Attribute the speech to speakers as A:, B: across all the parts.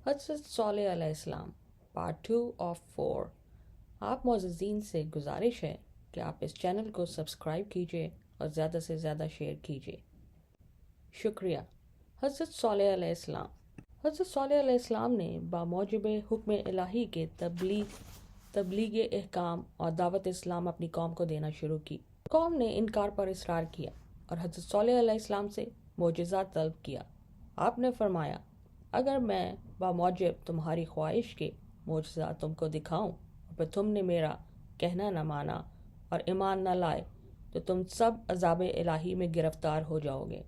A: حضرت صالح علیہ السلام پارٹ 2 آف 4۔ آپ معززین سے گزارش ہے کہ آپ اس چینل کو سبسکرائب کیجیے اور زیادہ سے زیادہ شیئر کیجیے، شکریہ۔ حضرت صالح علیہ السلام حضرت صالح علیہ السلام نے بموجب حکم الہی کے تبلیغ احکام اور دعوت اسلام اپنی قوم کو دینا شروع کی۔ قوم نے انکار پر اصرار کیا اور حضرت صالح علیہ السلام سے معجزات طلب کیا۔ آپ نے فرمایا، اگر میں بموجب تمہاری خواہش کے معجزات تم کو دکھاؤں اور پھر تم نے میرا کہنا نہ مانا اور ایمان نہ لائے تو تم سب عذاب الہی میں گرفتار ہو جاؤ گے۔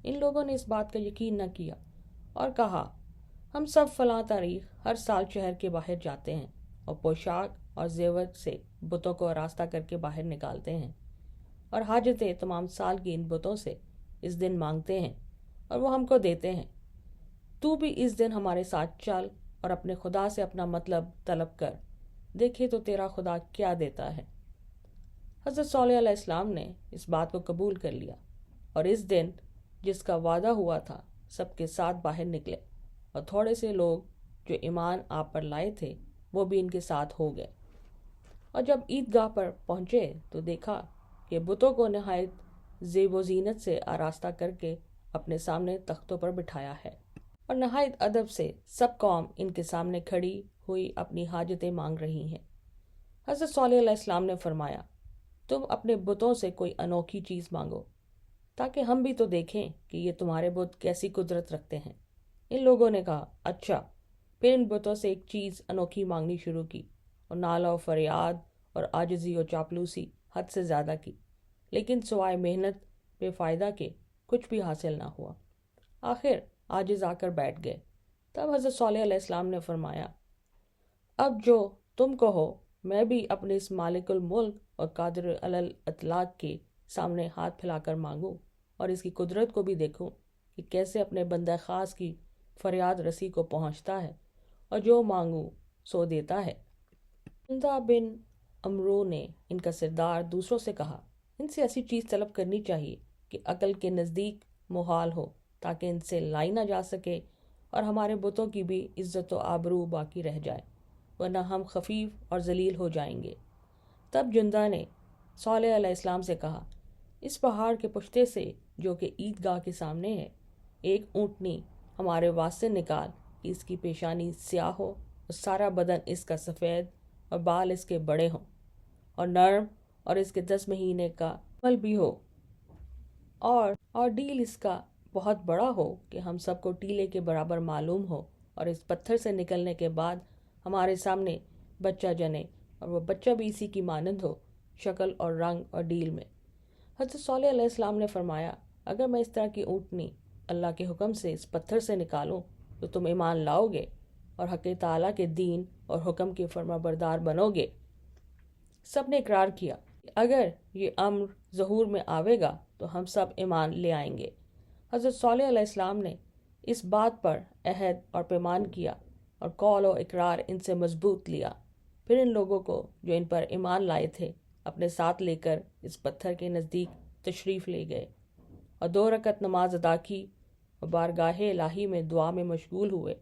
A: ان لوگوں نے اس بات کا یقین نہ کیا اور کہا، ہم سب فلاں تاریخ ہر سال شہر کے باہر جاتے ہیں اور پوشاک اور زیور سے بتوں کو آراستہ کر کے باہر نکالتے ہیں اور حاجتیں تمام سال کی ان بتوں سے اس دن مانگتے ہیں اور وہ ہم کو دیتے ہیں۔ تو بھی اس دن ہمارے ساتھ چل اور اپنے خدا سے اپنا مطلب طلب کر، دیکھے تو تیرا خدا کیا دیتا ہے۔ حضرت صالح علیہ السلام نے اس بات کو قبول کر لیا اور اس دن جس کا وعدہ ہوا تھا سب کے ساتھ باہر نکلے، اور تھوڑے سے لوگ جو ایمان آپ پر لائے تھے وہ بھی ان کے ساتھ ہو گئے۔ اور جب عیدگاہ پر پہنچے تو دیکھا کہ بتوں کو نہایت زیب و زینت سے آراستہ کر کے اپنے سامنے تختوں پر بٹھایا ہے، اور نہایت ادب سے سب قوم ان کے سامنے کھڑی ہوئی اپنی حاجتیں مانگ رہی ہیں۔ حضرت صالح علیہ السلام نے فرمایا، تم اپنے بتوں سے کوئی انوکھی چیز مانگو تاکہ ہم بھی تو دیکھیں کہ یہ تمہارے بت کیسی قدرت رکھتے ہیں۔ ان لوگوں نے کہا، اچھا۔ پھر ان بتوں سے ایک چیز انوکھی مانگنی شروع کی اور نالہ و فریاد اور عاجزی و چاپلوسی حد سے زیادہ کی، لیکن سوائے محنت بے فائدہ کے کچھ بھی حاصل نہ ہوا۔ آخر عاجز آ کر بیٹھ گئے۔ تب حضرت صالح علیہ السلام نے فرمایا، اب جو تم کہو میں بھی اپنے اس مالک الملک اور قادر علی الاطلاق کے سامنے ہاتھ پھیلا کر مانگوں اور اس کی قدرت کو بھی دیکھوں کہ کیسے اپنے بندہ خاص کی فریاد رسی کو پہنچتا ہے اور جو مانگوں سو دیتا ہے۔ جندہ بن عمرو نے ان کا سردار دوسروں سے کہا، ان سے ایسی چیز طلب کرنی چاہیے کہ عقل کے نزدیک محال ہو، تاکہ ان سے لائی نہ جا سکے اور ہمارے بتوں کی بھی عزت و آبرو باقی رہ جائے، ورنہ ہم خفیف اور ذلیل ہو جائیں گے۔ تب جندہ نے صالح علیہ السلام سے کہا، اس پہاڑ کے پشتے سے جو کہ عیدگاہ کے سامنے ہے ایک اونٹنی ہمارے واسطے نکال کہ اس کی پیشانی سیاہ ہو اور سارا بدن اس کا سفید اور بال اس کے بڑے ہوں اور نرم، اور اس کے 10 مہینے کا عمل بھی ہو، اور ڈیل اس کا بہت بڑا ہو کہ ہم سب کو ٹیلے کے برابر معلوم ہو، اور اس پتھر سے نکلنے کے بعد ہمارے سامنے بچہ جنے اور وہ بچہ بھی اسی کی مانند ہو شکل اور رنگ اور ڈیل میں۔ حضرت صالح علیہ السلام نے فرمایا، اگر میں اس طرح کی اونٹنی اللہ کے حکم سے اس پتھر سے نکالوں تو تم ایمان لاؤ گے اور حق تعالیٰ کے دین اور حکم کے فرما بردار بنو گے۔ سب نے اقرار کیا کہ اگر یہ امر ظہور میں آوے گا تو ہم سب ایمان لے آئیں گے۔ حضرت صالح علیہ السلام نے اس بات پر عہد اور پیمان کیا اور قول و اقرار ان سے مضبوط لیا۔ پھر ان لوگوں کو جو ان پر ایمان لائے تھے اپنے ساتھ لے کر اس پتھر کے نزدیک تشریف لے گئے اور 2 رکعت نماز ادا کی اور بارگاہ الہی میں دعا میں مشغول ہوئے،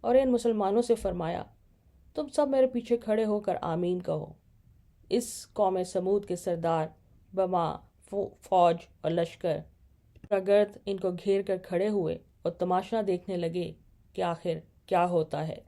A: اور ان مسلمانوں سے فرمایا، تم سب میرے پیچھے کھڑے ہو کر آمین کہو۔ اس قوم سمود کے سردار بما فوج اور لشکر گرد ان کو گھیر کر کھڑے ہوئے اور تماشا دیکھنے لگے کہ آخر کیا ہوتا ہے۔